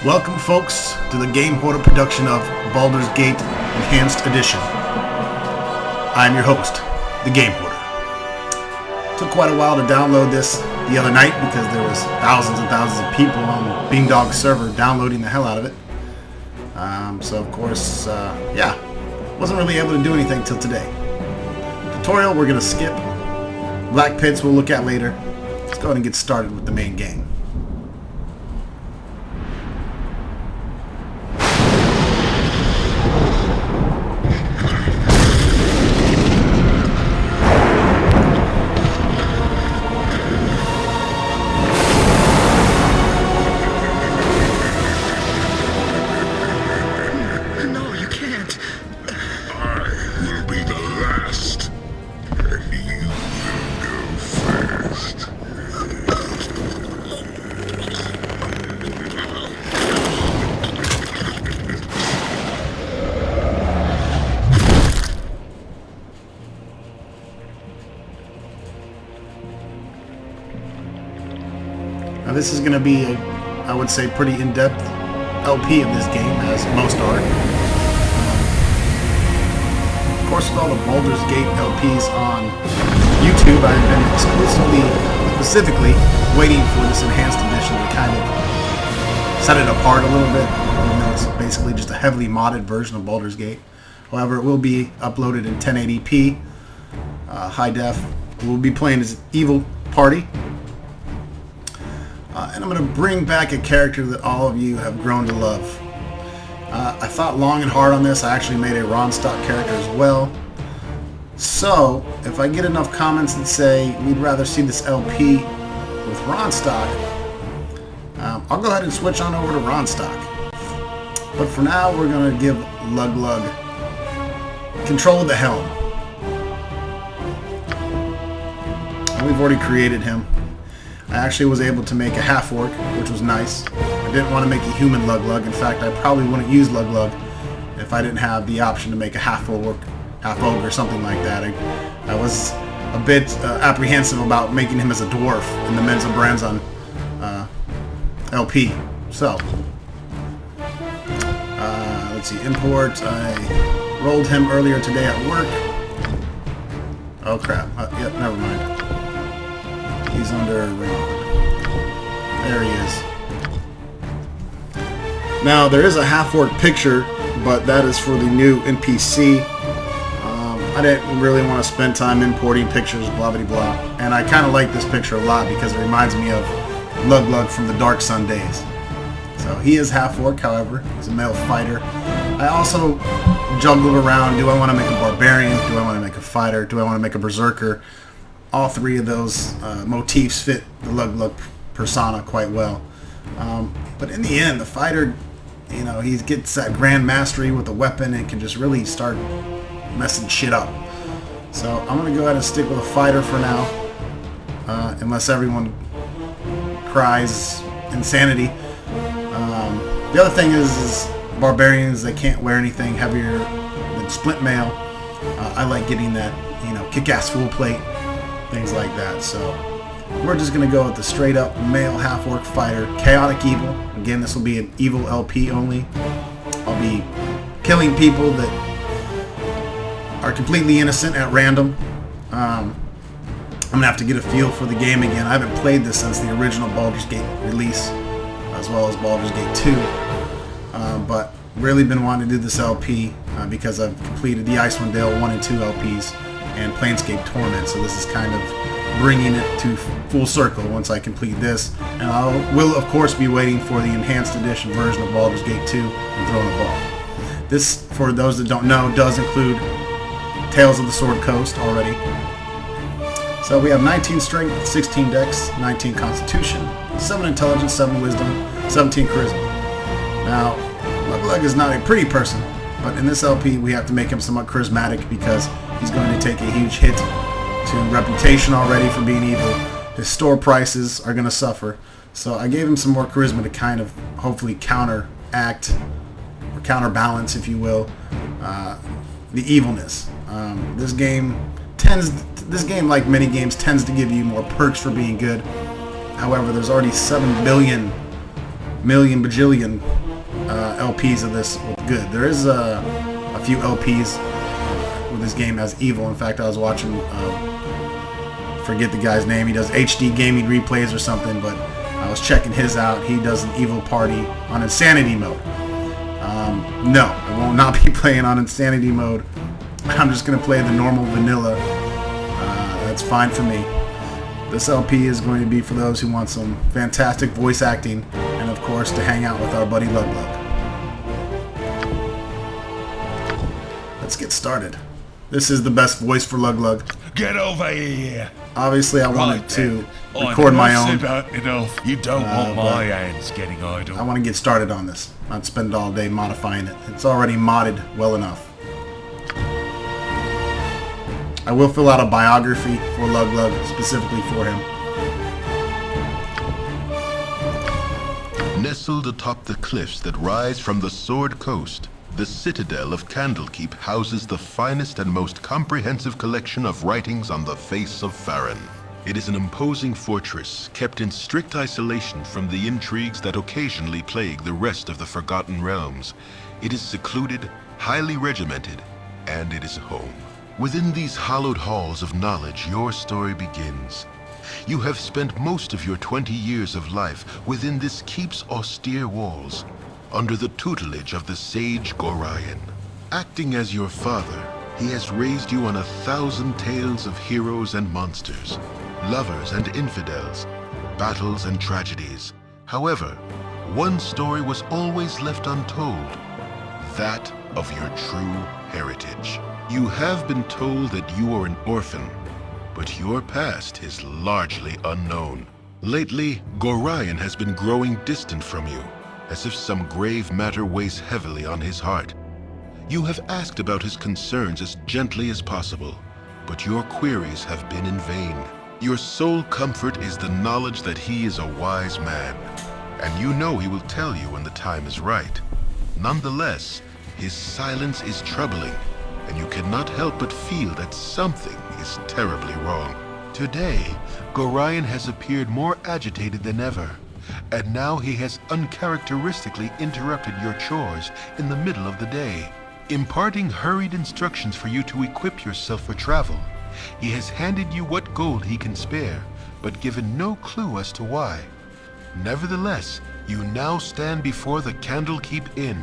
Welcome, folks, to the Game Hoarder production of Baldurs Gate Enhanced Edition. I'm your host, the Game Hoarder. Took quite a while to download this the other night because there was thousands and thousands of people on Beamdog's server downloading the hell out of it. So of course, wasn't really able to do anything till today. Tutorial we're going to skip. Black Pits we'll look at later. Let's go ahead and get started with the main game. Now this is going to be a, I would say, pretty in-depth LP of this game, as most are. Of course, with all the Baldurs Gate LPs on YouTube, I've been specifically waiting for this enhanced edition to kind of set it apart a little bit. Even though it's basically just a heavily modded version of Baldurs Gate. However, it will be uploaded in 1080p, high def. We'll be playing as an evil party. And I'm going to bring back a character that all of you have grown to love. I thought long and hard on this. I actually made a Ronstock character as well. So, if I get enough comments that say we'd rather see this LP with Ronstock, I'll go ahead and switch on over to Ronstock. But for now, we're going to give Lug control of the helm. And we've already created him. I actually was able to make a half-orc, which was nice. I didn't want to make a human Lug. In fact, I probably wouldn't use Lug if I didn't have the option to make a half-orc, half-ogre, something like that. I was a bit apprehensive about making him as a dwarf in the Mensa Branzon LP. So, let's see, import. I rolled him earlier today at work. Oh crap, yep, never mind. He's under there he is. Now there is a half-orc picture, but that is for the new NPC. I didn't really want to spend time importing pictures, blah blah blah. And I kind of like this picture a lot because it reminds me of Lug from the Dark Sun days. So he is half-orc, however, he's a male fighter. I also juggled around. Do I want to make a barbarian? Do I want to make a fighter? Do I want to make a berserker? All three of those motifs fit the Lug persona quite well. But in the end, the fighter, you know, he gets that grand mastery with the weapon and can just really start messing shit up. So I'm going to go ahead and stick with a fighter for now, unless everyone cries insanity. The other thing is barbarians, they can't wear anything heavier than splint mail. I like getting that, you know, kick-ass full plate. Things like that. So we're just going to go with the straight up male half-orc fighter, Chaotic Evil. Again, this will be an evil LP only. I'll be killing people that are completely innocent at random. I'm going to have to get a feel for the game again. I haven't played this since the original Baldurs Gate release, as well as Baldurs Gate 2. But really been wanting to do this LP because I've completed the Icewind Dale 1 and 2 LPs and Planescape Torment, so this is kind of bringing it to full circle once I complete this. And I will, of course, be waiting for the Enhanced Edition version of Baldurs Gate 2 and throwing a ball. This, for those that don't know, does include Tales of the Sword Coast already. So we have 19 Strength, 16 Dex, 19 Constitution, 7 Intelligence, 7 Wisdom, 17 Charisma. Now, Lug is not a pretty person, but in this LP we have to make him somewhat charismatic because he's going to take a huge hit to reputation already for being evil. His store prices are going to suffer. So I gave him some more charisma to kind of hopefully counteract or counterbalance, if you will, the evilness. This game, like many games, tends to give you more perks for being good. However, there's already 7 billion, million, bajillion LPs of this with good. There is a few LPs with this game as evil. In fact, I was watching, forget the guy's name. He does HD gaming replays or something, but I was checking his out. He does an evil party on insanity mode. No, I will not be playing on insanity mode. I'm just going to play the normal vanilla. That's fine for me. This LP is going to be for those who want some fantastic voice acting and, of course, to hang out with our buddy Luglug. Let's get started. This is the best voice for Luglug. Get over here. Obviously, I wanted Right to then. record my own. About enough. You don't want my hands getting idle. I want to get started on this. Not spend all day modifying it. It's already modded well enough. I will fill out a biography for Luglug, specifically for him. Nestled atop the cliffs that rise from the Sword Coast, the citadel of Candlekeep houses the finest and most comprehensive collection of writings on the face of Farron. It is an imposing fortress, kept in strict isolation from the intrigues that occasionally plague the rest of the Forgotten Realms. It is secluded, highly regimented, and it is home. Within these hallowed halls of knowledge, your story begins. You have spent most of your 20 years of life within this keep's austere walls, under the tutelage of the sage Gorion. Acting as your father, he has raised you on 1,000 tales of heroes and monsters, lovers and infidels, battles and tragedies. However, one story was always left untold, that of your true heritage. You have been told that you are an orphan, but your past is largely unknown. Lately, Gorion has been growing distant from you, as if some grave matter weighs heavily on his heart. You have asked about his concerns as gently as possible, but your queries have been in vain. Your sole comfort is the knowledge that he is a wise man, and you know he will tell you when the time is right. Nonetheless, his silence is troubling, and you cannot help but feel that something is terribly wrong. Today, Gorion has appeared more agitated than ever, and now he has uncharacteristically interrupted your chores in the middle of the day, imparting hurried instructions for you to equip yourself for travel. He has handed you what gold he can spare, but given no clue as to why. Nevertheless, you now stand before the Candlekeep Inn,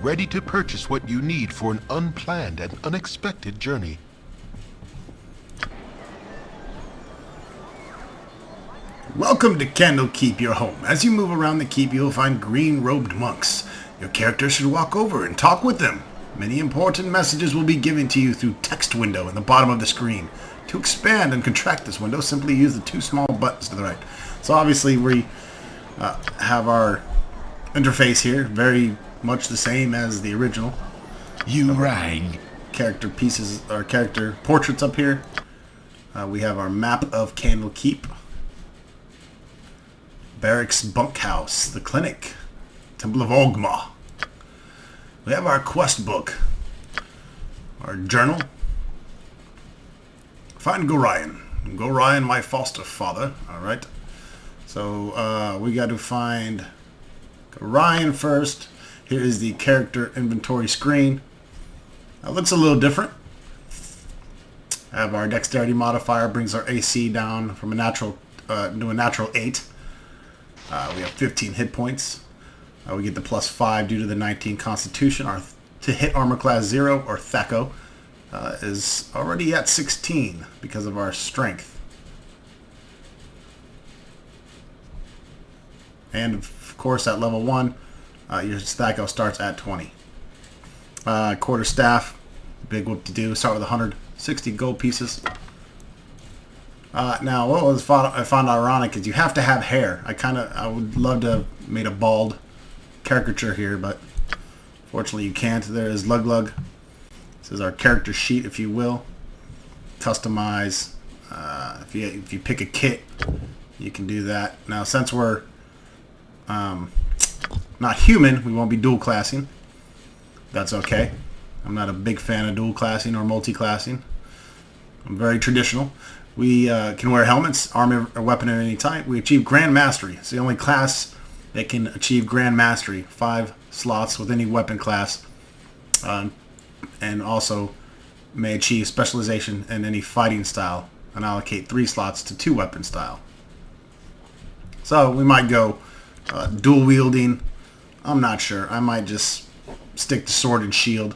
ready to purchase what you need for an unplanned and unexpected journey. Welcome to Candlekeep, your home. As you move around the keep, you'll find green-robed monks. Your character should walk over and talk with them. Many important messages will be given to you through text window in the bottom of the screen. To expand and contract this window, simply use the two small buttons to the right. So obviously we have our interface here, very much the same as the original. You rang. Character pieces, our character portraits up here. We have our map of Candlekeep. Barracks Bunkhouse, the clinic, Temple of Ogma. We have our quest book, our journal. Find Gorion. Gorion, my foster father. Alright. So we got to find Gorion first. Here is the character inventory screen. It looks a little different. Have our dexterity modifier, brings our AC down from a natural to a natural 8. We have 15 hit points. We get the +5 due to the 19 Constitution. Our to hit armor class 0 or Thaco is already at 16 because of our strength. And of course at level 1, your Thaco starts at 20. Quarter staff, big whoop to do. Start with 160 gold pieces. Now, what I found ironic is you have to have hair. I would love to have made a bald caricature here, but fortunately you can't. There is Luglug. This is our character sheet, if you will. Customize. If you pick a kit, you can do that. Now, since we're not human, we won't be dual classing. That's okay. I'm not a big fan of dual classing or multi-classing. I'm very traditional. We can wear helmets, armor, or weapon at any time. We achieve Grand Mastery. It's the only class They can achieve Grand Mastery, 5 slots with any weapon class, and also may achieve specialization in any fighting style, and allocate 3 slots to 2 weapon style. So we might go dual wielding. I'm not sure. I might just stick to sword and shield.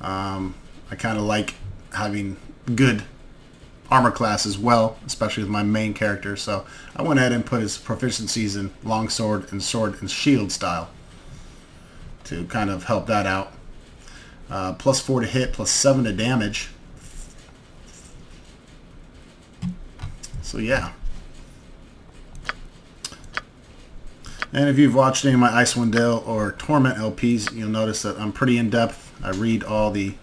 I kind of like having good armor class as well, especially with my main character. So I went ahead and put his proficiencies in longsword and sword and shield style to kind of help that out. +4 to hit, +7 to damage. So yeah. And if you've watched any of my Icewind Dale or Torment LPs, you'll notice that I'm pretty in-depth. I read all the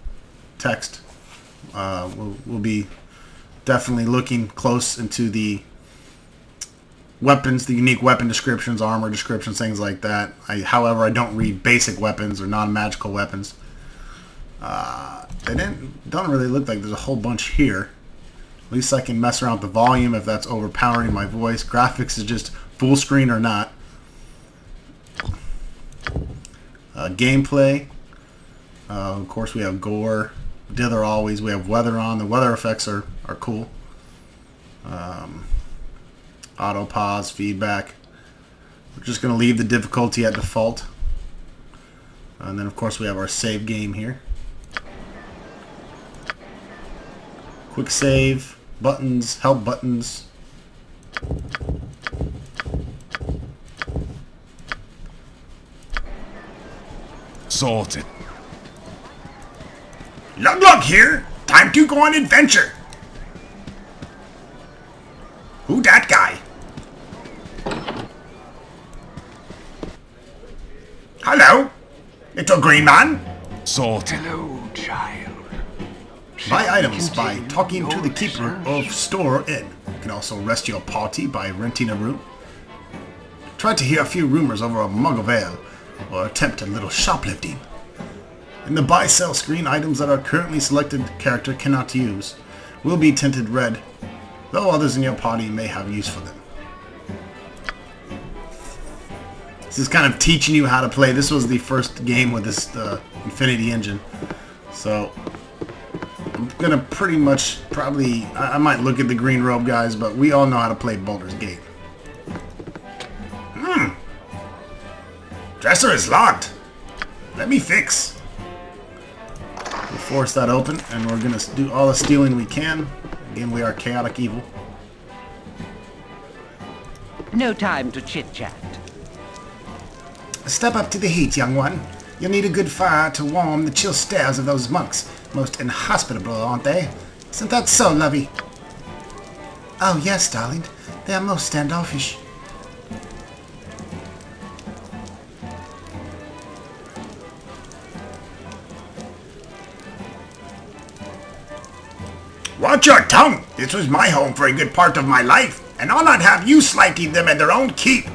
text. We'll be definitely looking close into the weapons, the unique weapon descriptions, armor descriptions, things like that. However, I don't read basic weapons or non-magical weapons. They don't really look like there's a whole bunch here. At least I can mess around with the volume if that's overpowering my voice. Graphics is just full screen or not. Gameplay. Of course, we have gore. Dither always. We have weather on. The weather effects are cool. Auto pause, feedback. We're just going to leave the difficulty at default. And then, of course, we have our save game here. Quick save, buttons, help buttons. Sorted. Lug here. Time to go on adventure. Who that guy? Hello, little green man. Sorted. Hello, child. Buy items by talking to the keeper of store inn. You can also rest your party by renting a room. Try to hear a few rumors over a mug of ale, or attempt a little shoplifting. In the buy-sell screen, items that our currently selected character cannot use will be tinted red, though others in your party may have use for them. This is kind of teaching you how to play. This was the first game with this Infinity engine, so I'm gonna pretty much probably I might look at the green robe guys, but we all know how to play Baldurs Gate. Dresser is locked. Let me fix. We'll force that open, and we're gonna do all the stealing we can. Again, we are chaotic evil. No time to chit-chat. Step up to the heat, young one. You'll need a good fire to warm the chill stares of those monks. Most inhospitable, aren't they? Isn't that so, lovey? Oh, yes, darling. They are most standoffish. Watch your tongue! This was my home for a good part of my life, and I'll not have you slighting them at their own keep.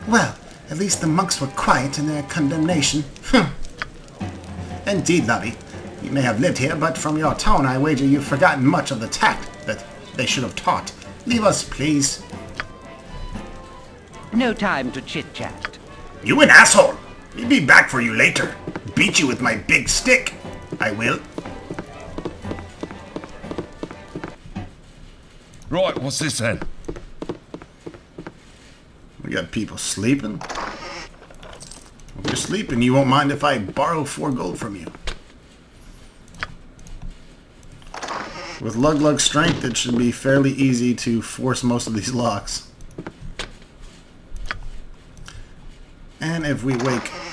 Well, at least the monks were quiet in their condemnation. Indeed, lovey. You may have lived here, but from your tone I wager you've forgotten much of the tact that they should have taught. Leave us, please. No time to chit-chat. You an asshole! I'll be back for you later. Beat you with my big stick. I will. Right, what's this then? We got people sleeping. If you're sleeping, you won't mind if I borrow 4 gold from you. With Lug strength, it should be fairly easy to force most of these locks. And if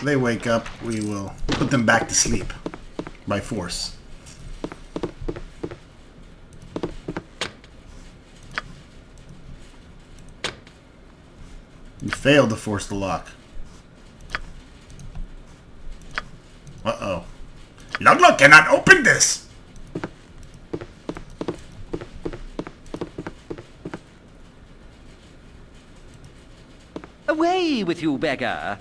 they wake up, we will put them back to sleep by force. You failed to force the lock. Uh-oh. Lug cannot open this! Away with you, beggar!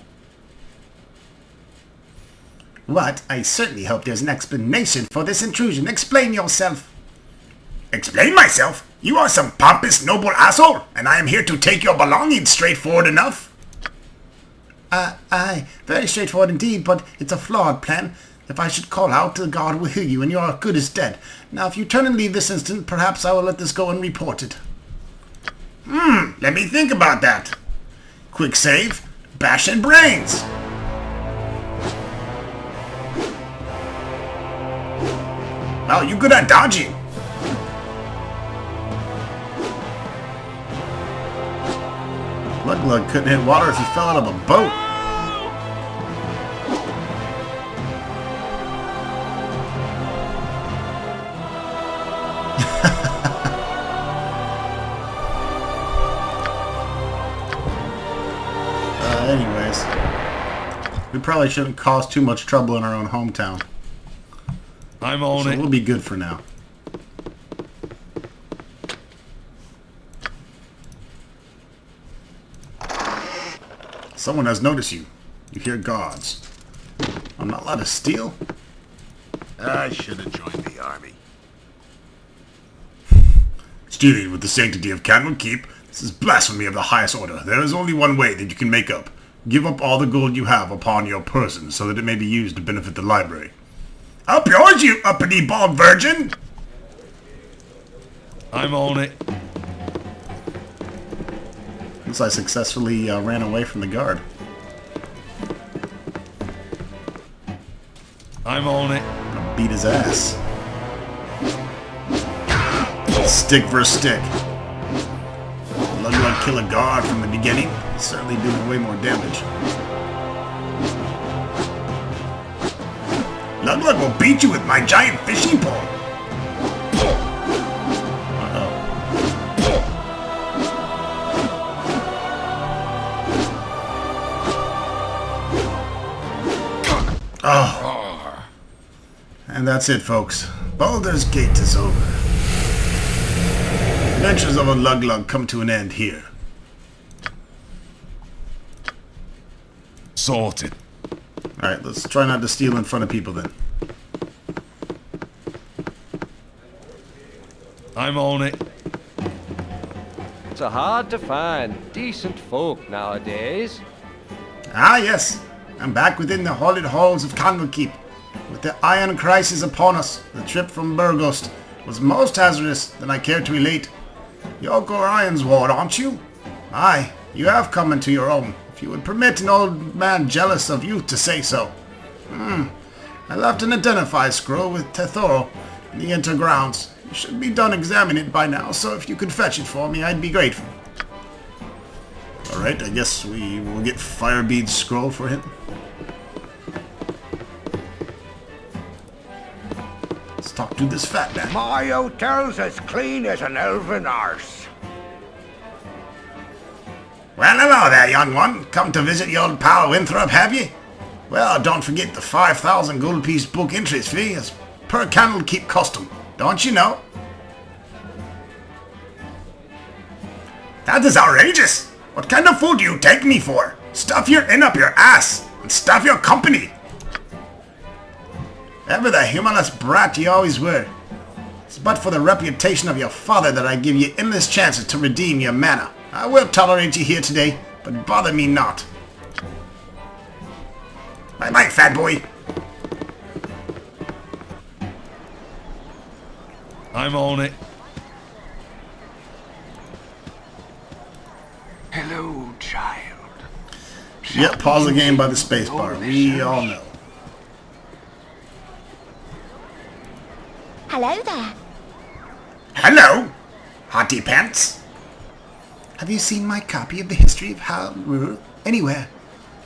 What? I certainly hope there's an explanation for this intrusion. Explain yourself. Explain myself? You are some pompous, noble asshole, and I am here to take your belongings. Straightforward enough. Aye, very straightforward indeed, but it's a flawed plan. If I should call out, the guard will hear you, and you are good as dead. Now, if you turn and leave this instant, perhaps I will let this go unreported. Let me think about that. Quick save, bash and brains. Well, you good at dodging. Lug couldn't hit water if he fell out of a boat. Anyways, we probably shouldn't cause too much trouble in our own hometown. I'm on it. We'll be good for now. Someone has noticed you. You hear guards. I'm not allowed to steal? I should have joined the army. Stealing with the sanctity of Candlekeep. This is blasphemy of the highest order. There is only one way that you can make up. Give up all the gold you have upon your person so that it may be used to benefit the library. Up yours, you uppity bald virgin! I'm on it. Looks like I successfully ran away from the guard. I'm on it. I'll beat his ass. Stick for a stick. Lug kill a guard from the beginning. Certainly doing way more damage. Lug will beat you with my giant fishing pole. Oh. And that's it, folks. Baldurs Gate is over. The adventures of a Lug come to an end here. Sorted. Alright, let's try not to steal in front of people then. I'm on it. It's hard to find decent folk nowadays. Ah, yes. I'm back within the haunted halls of Candlekeep. With the iron crisis upon us, the trip from Burgost was most hazardous than I care to relate. You're Gorion's ward, aren't you? Aye, you have come into your own, if you would permit an old man jealous of youth to say so. I left an identify scroll with Tethoro in the intergrounds. You should be done examining it by now, so if you could fetch it for me, I'd be grateful. Alright, I guess we will get Firebead's scroll for him. Let's talk to this fat man. My hotel's as clean as an elven arse. Well, hello there, young one. Come to visit your old pal Winthrop, have you? Well, don't forget the 5,000 gold piece book entrance fee as per Candlekeep custom. Don't you know? That is outrageous! What kind of fool do you take me for? Stuff your in up your ass and stuff your company! Ever the humorless brat you always were. It's but for the reputation of your father that I give you endless chances to redeem your mana. I will tolerate you here today, but bother me not. Bye-bye, fat boy. I'm on it. Hello, child. Yep, pause the game by the spacebar. We all know. Hello there. Hello, Hottie Pants. Have you seen my copy of the history of Hyrule anywhere?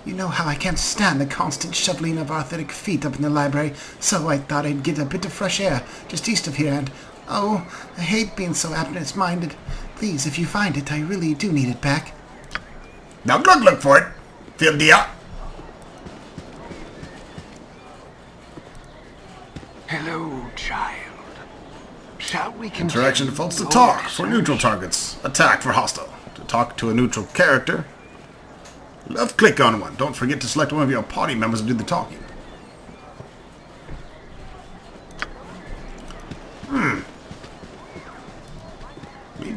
You know how I can't stand the constant shoveling of arthritic feet up in the library, so I thought I'd get a bit of fresh air just east of here and... Oh, I hate being so absent-minded. Please, if you find it, I really do need it back. Now look for it. Fill dear. Hello, child. Shall we Interaction defaults to talk for neutral targets. Attack for hostile. To talk to a neutral character, left click on one. Don't forget to select one of your party members to do the talking.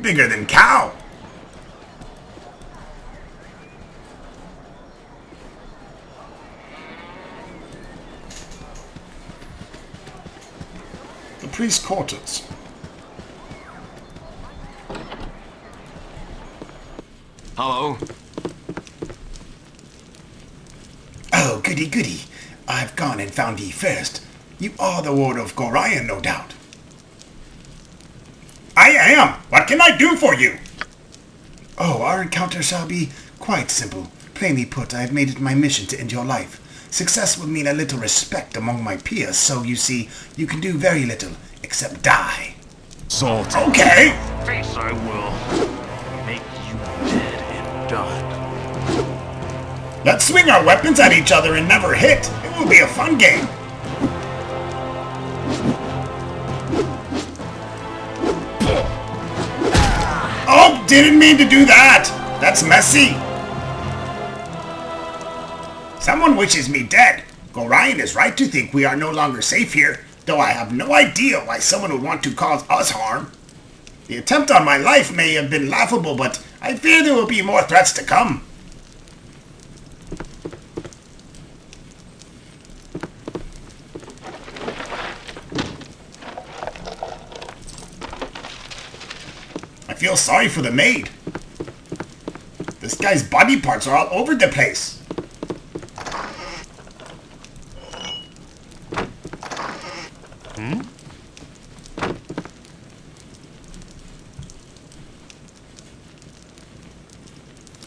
bigger than cow. The priest's quarters. Hello? Oh, goody goody. I've gone and found ye first. You are the ward of Gorion, no doubt. I am. What can I do for you? Oh, our encounter shall be quite simple. Plainly put, I have made it my mission to end your life. Success would mean a little respect among my peers, so you see, you can do very little, except die. Salt. Okay. Face I will. Make you dead and done. Let's swing our weapons at each other and never hit. It will be a fun game. Oh, didn't mean to do that. That's messy. Someone wishes me dead. Gorion is right to think we are no longer safe here, though I have no idea why someone would want to cause us harm. The attempt on my life may have been laughable, but I fear there will be more threats to come. I feel sorry for the maid. This guy's body parts are all over the place.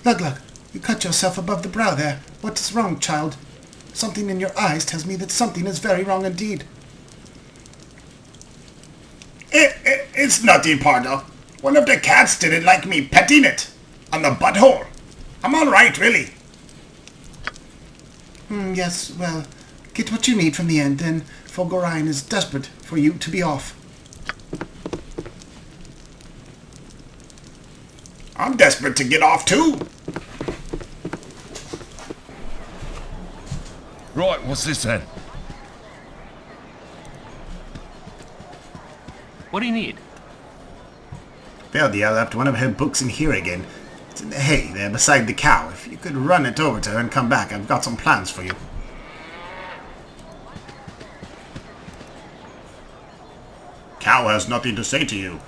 Lug, you cut yourself above the brow there. What is wrong, child? Something in your eyes tells me that something is very wrong indeed. It's nothing, Pardo. One of the cats didn't like me petting it on the butthole. I'm all right, really. Yes, well, get what you need from the end, then, for Gorion is desperate for you to be off. I'm desperate to get off, too. Right, what's this then? What do you need? Valdia left one of her books in here again. It's in the hay there beside the cow. If you could run it over to her and come back, I've got some plans for you. Cow has nothing to say to you.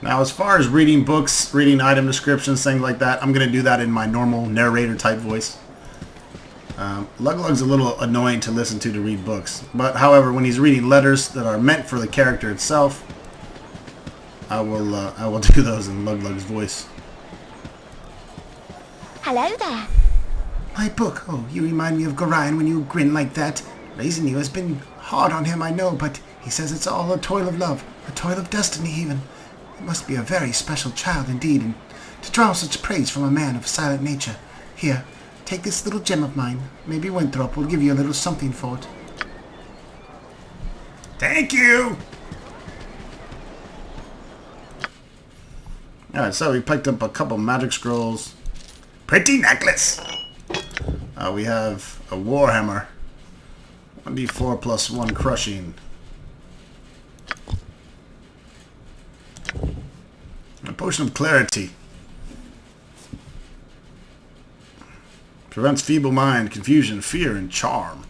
Now, as far as reading books, reading item descriptions, things like that, I'm going to do that in my normal narrator type voice. Luglug's a little annoying to listen to read books, but however, when he's reading letters that are meant for the character itself, I will do those in Luglug's voice. Hello there. My book. Oh, you remind me of Gorion when you grin like that. Raising you has been hard on him, I know, but he says it's all a toil of love, a toil of destiny even. It must be a very special child indeed, and to draw such praise from a man of silent nature. Here, take this little gem of mine. Maybe Winthrop will give you a little something for it. Thank you! Alright, so we picked up a couple magic scrolls. Pretty necklace! We have a warhammer. 1d4 plus 1 crushing. A potion of clarity. Prevents feeble mind, confusion, fear, and charm.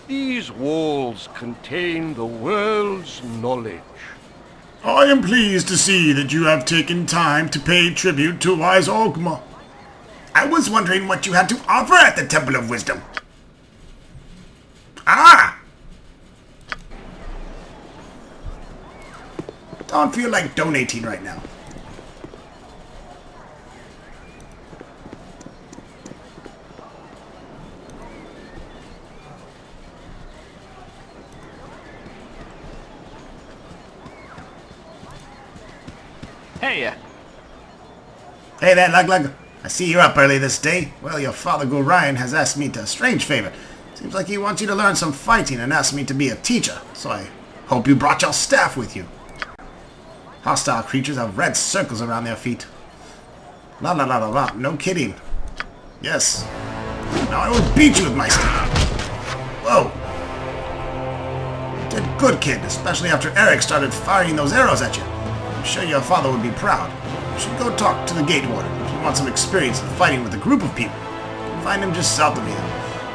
These walls contain the world's knowledge. I am pleased to see that you have taken time to pay tribute to wise Ogma. I was wondering what you had to offer at the Temple of Wisdom. Ah! Don't feel like donating right now. Hey, Hey there, Lug. I see you're up early this day. Well, your father, Gorion, has asked me to a strange favor. Seems like he wants you to learn some fighting and asked me to be a teacher, so I hope you brought your staff with you. Hostile creatures have red circles around their feet. La la la la la, no kidding. Yes. Now I will beat you with my staff. Whoa. Did good, kid, especially after Eric started firing those arrows at you. I'm sure your father would be proud. You should go talk to the gate warden if you want some experience in fighting with a group of people. You can find him just south of here.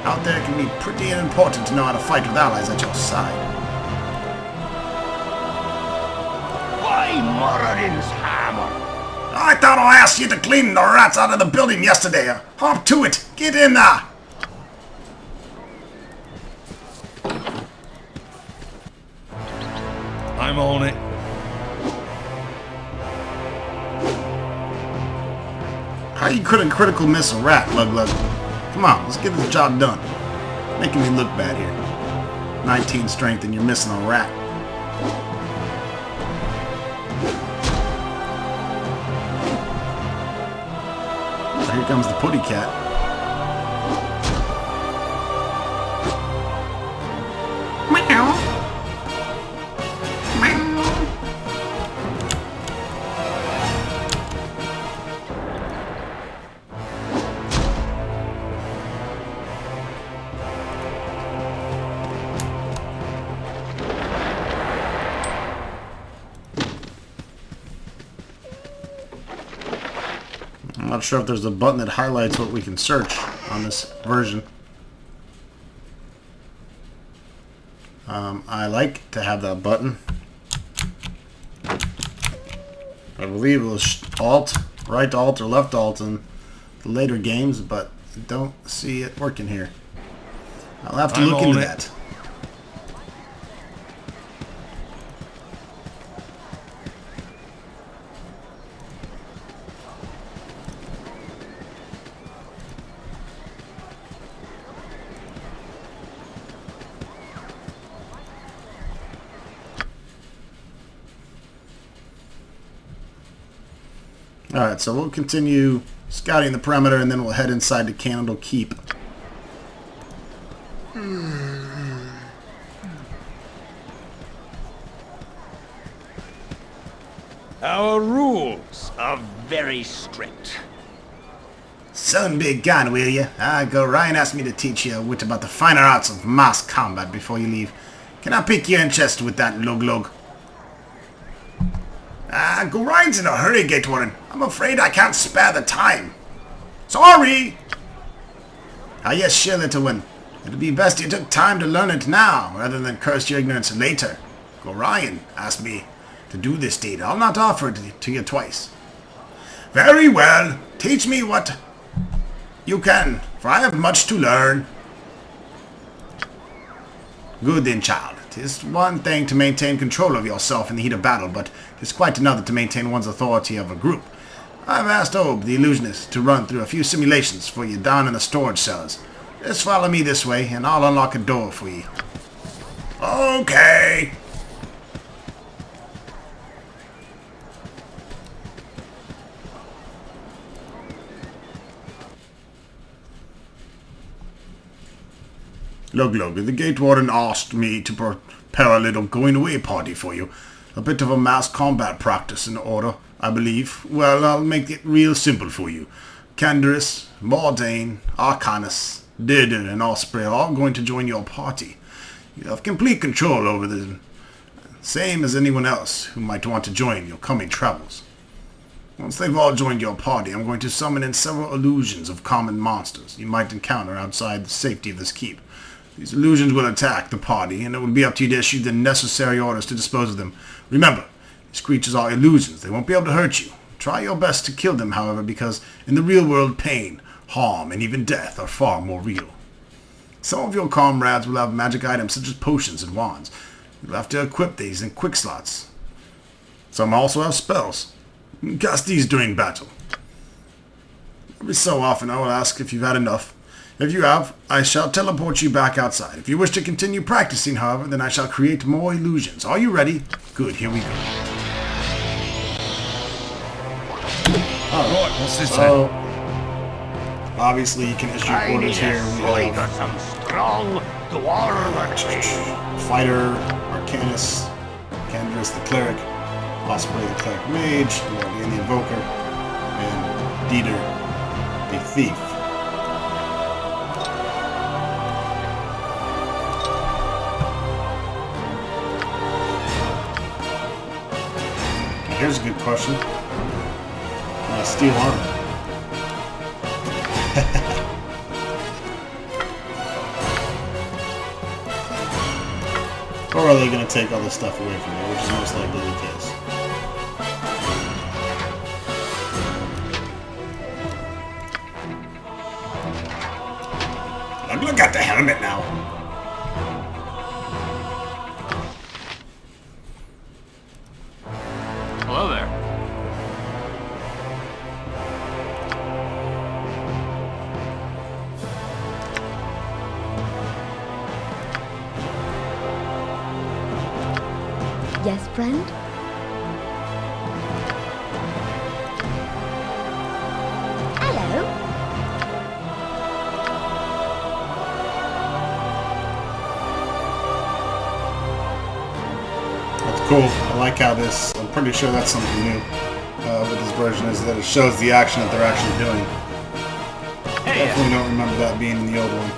Out there it can be pretty important to know how to fight with allies at your side. Why Moradin's hammer? I thought I asked you to clean the rats out of the building yesterday. Hop to it. Get in there. I'm on it. How you couldn't critical miss a rat, Lug? Come on, let's get this job done. Making me look bad here. 19 strength and you're missing a rat. So here comes the putty cat. I'm not sure if there's a button that highlights what we can search on this version. I like to have that button. I believe it was Alt, right Alt or left Alt in the later games, but I don't see it working here. I'll have to look into that. Alright, so we'll continue scouting the perimeter and then we'll head inside the Candle Keep. Our rules are very strict. Son, be gone, will you? Gorion asked me to teach you a wit about the finer arts of mass combat before you leave. Can I pick your interest with that, Lug? Gorion's in a hurry, Gate Warden. I'm afraid I can't spare the time. Sorry! Yes, sure, little one. It'd be best you took time to learn it now, rather than curse your ignorance later. Gorion asked me to do this deed. I'll not offer it to you twice. Very well. Teach me what you can, for I have much to learn. Good then, child. 'Tis one thing to maintain control of yourself in the heat of battle, but 'tis quite another to maintain one's authority of a group. I've asked Ob, the illusionist, to run through a few simulations for you down in the storage cells. Just follow me this way, and I'll unlock a door for you. Okay. Look, the Gate Warden asked me to prepare a little going-away party for you. A bit of a mass combat practice in order, I believe. Well, I'll make it real simple for you. Canderous, Mordain, Arcanus, Dirdir, and Osprey are all going to join your party. You have complete control over them, same as anyone else who might want to join your coming travels. Once they've all joined your party, I'm going to summon in several illusions of common monsters you might encounter outside the safety of this keep. These illusions will attack the party, and it will be up to you to issue the necessary orders to dispose of them. Remember, these creatures are illusions. They won't be able to hurt you. Try your best to kill them, however, because in the real world, pain, harm, and even death are far more real. Some of your comrades will have magic items such as potions and wands. You'll have to equip these in quick slots. Some also have spells. You can cast these during battle. Every so often I will ask if you've had enough. If you have, I shall teleport you back outside. If you wish to continue practicing, however, then I shall create more illusions. Are you ready? Good, here we go. Right, what's this So, obviously you can issue orders here. We have some strong dwarven Fighter, Arcanus, Canderous the Cleric, Osprey the Cleric Mage, Morgan the Invoker, and Dieter the Thief. Here's a good question. Can I steal armor? Or are they going to take all this stuff away from me, which is most likely the case? Look at the helmet now. Hello there. Yes, friend? Hello? That's cool. I like how this, I'm pretty sure that's something new with this version, is that it shows the action that they're actually doing. Hey, Definitely don't remember that being in the old one.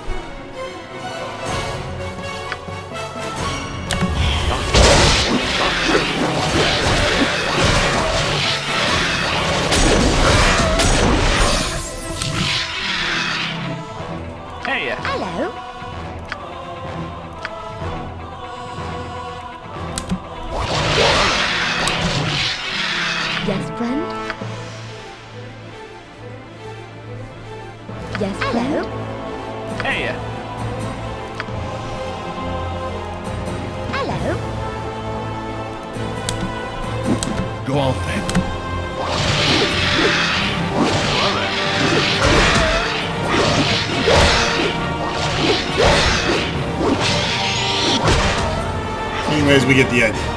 hey, Hello? Yes, friend? Yes, hello? hey, Hello? Go on then. hello there. Anyways, we get the idea.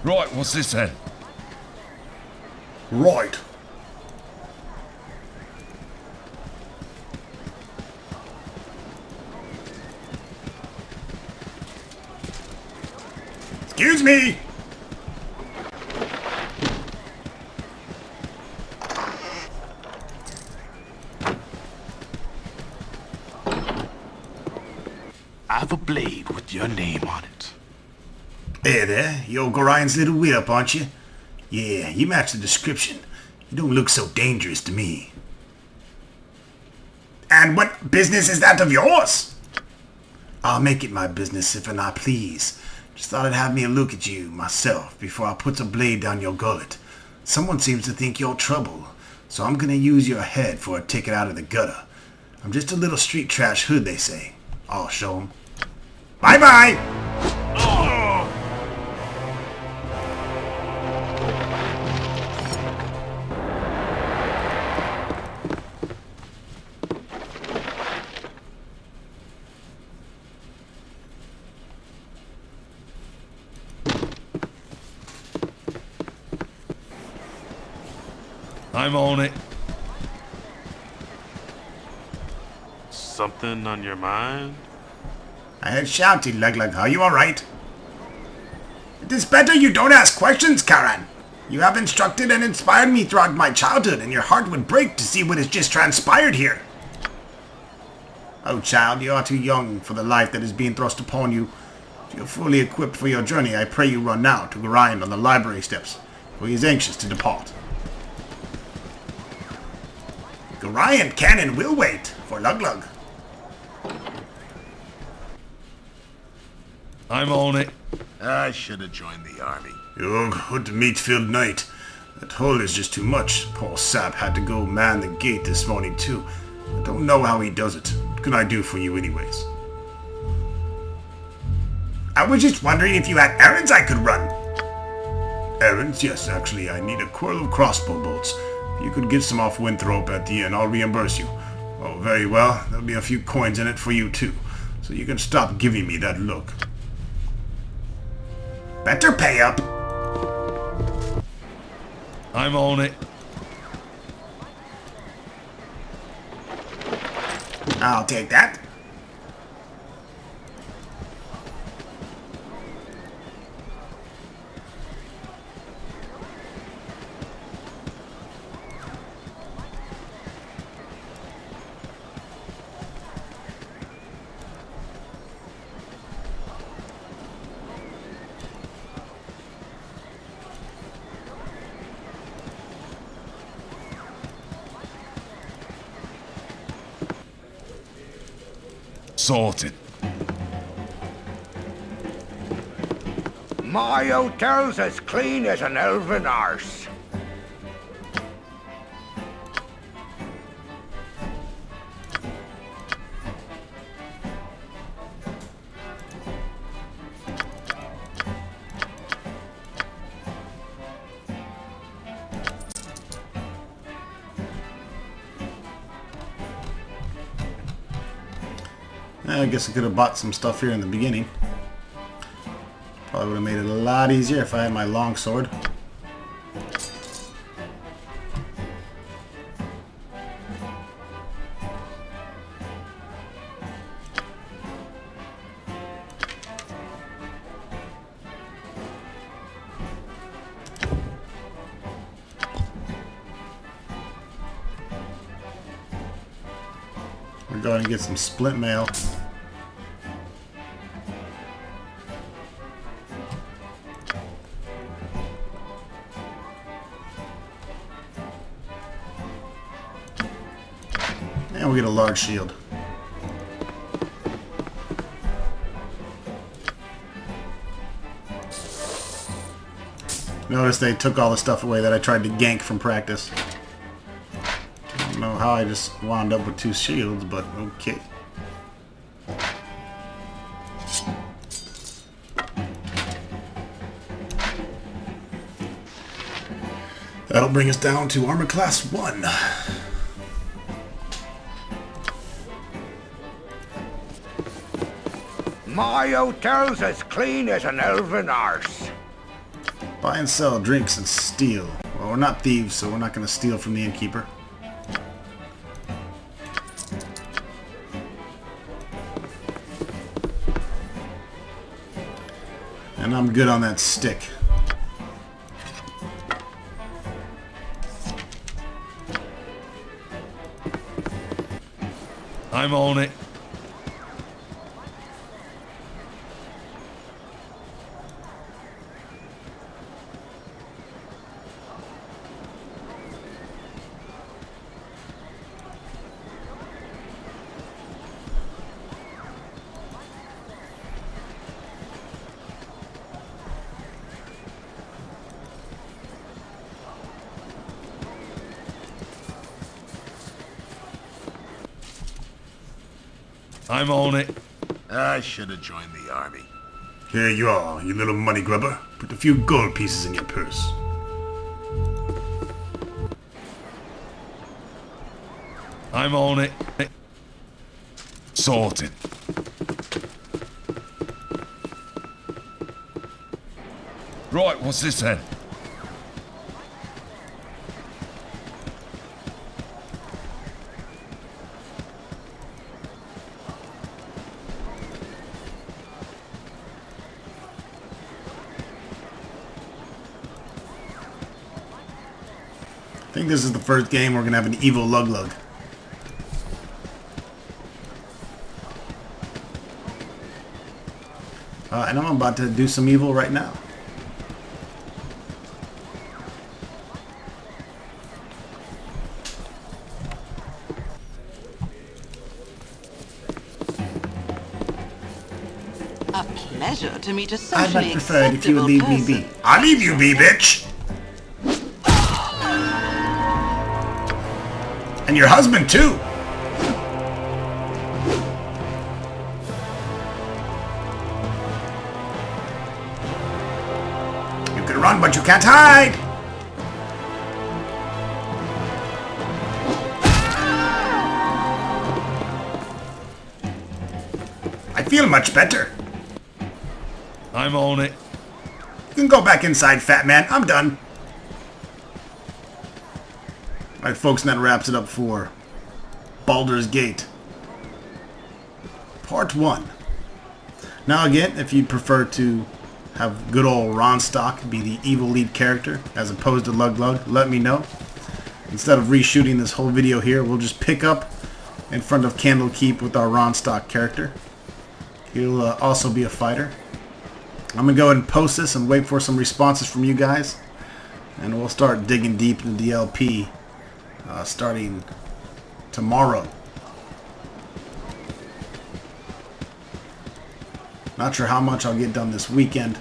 Right, what's this then? Right. Excuse me! I have a blade with your name on it. Hey there, you're Gorion's little whip, aren't you? Yeah, you match the description. You don't look so dangerous to me. And what business is that of yours? I'll make it my business if I please. Just thought I'd have me a look at you myself before I put a blade down your gullet. Someone seems to think you're trouble, so I'm gonna use your head for a ticket out of the gutter. I'm just a little street trash hood, they say. I'll show 'em. Bye-bye! I'm on it. Something on your mind? I had shouted, Lug. Are you alright? It is better you don't ask questions, Karan. You have instructed and inspired me throughout my childhood, and your heart would break to see what has just transpired here. Oh, child, you are too young for the life that is being thrust upon you. If you're fully equipped for your journey, I pray you run now to Gorion on the library steps, for he is anxious to depart. Gorion can and will wait for Lug. I'm on it. I should have joined the army. Ugh, what a meat-filled night. That hole is just too much. Poor sap had to go man the gate this morning too. I don't know how he does it. What can I do for you anyways? I was just wondering if you had errands I could run. Errands? Yes, actually, I need a quarrel of crossbow bolts. If you could get some off Winthrop at the inn, I'll reimburse you. Oh, very well. There'll be a few coins in it for you, too. So you can stop giving me that look. Better pay up. I'm on it. I'll take that. Sorted. My hotel's as clean as an elven arse. I guess I could have bought some stuff here in the beginning. Probably would have made it a lot easier if I had my long sword. We're going to get some splint mail. And we get a large shield. Notice they took all the stuff away that I tried to gank from practice. I don't know how I just wound up with 2 shields, but okay. That'll bring us down to armor class 1. My hotel's as clean as an elven arse. Buy and sell drinks and steal. Well, we're not thieves, so we're not going to steal from the innkeeper. And I'm good on that stick. I'm on it. I'm on it. I should have joined the army. Here you are, you little money grubber. Put a few gold pieces in your purse. I'm on it. Sorted. Right, what's this then? I think this is the first game we're going to have an evil lug-lug. And I'm about to do some evil right now. A pleasure to meet a I'd socially much prefer it if you would acceptable leave me person. be. I'll leave you be, bitch! And your husband, too! You can run, but you can't hide! feel much better. I'm on it. You can go back inside, fat man. I'm done. Alright, folks, and that wraps it up for Baldur's Gate Part 1. Now again, if you'd prefer to have good old Ronstock be the evil lead character as opposed to Luglug, let me know. Instead of reshooting this whole video here, we'll just pick up in front of Candlekeep with our Ronstock character. He'll also be a fighter. I'm going to go ahead and post this and wait for some responses from you guys. And we'll start digging deep into the LP starting tomorrow. Not sure how much I'll get done this weekend,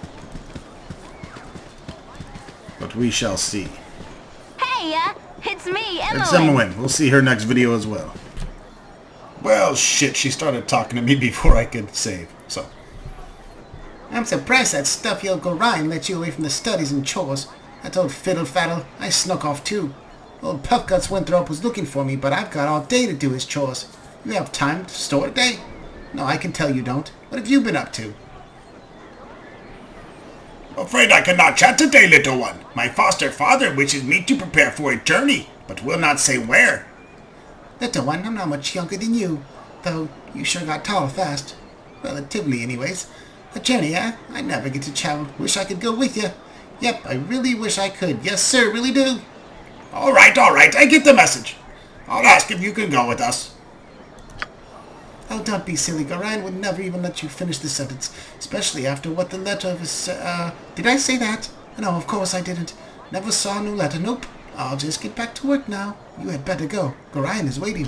but we shall see. Hey, it's me, Emily. It's Emily. We'll see her next video as well. Well, shit, she started talking to me before I could save, so. I'm surprised that stuffy old Gorion let you away from the studies and chores. That old fiddle-faddle, I snuck off too. Old Puffguts Winthrop was looking for me, but I've got all day to do his chores. You have time to store a day? No, I can tell you don't. What have you been up to? Afraid I cannot chat today, little one. My foster father wishes me to prepare for a journey, but will not say where. Little one, I'm not much younger than you, though you sure got tall fast. Relatively, anyways. A journey, eh? I never get to travel. Wish I could go with you. Yep, I really wish I could. Yes, sir, really do. All right, I get the message. I'll ask if you can go with us. Oh, don't be silly. Gorion would never even let you finish the sentence, especially after what the letter of his, did I say that? No, of course I didn't. Never saw no letter. Nope. I'll just get back to work now. You had better go. Gorion is waiting.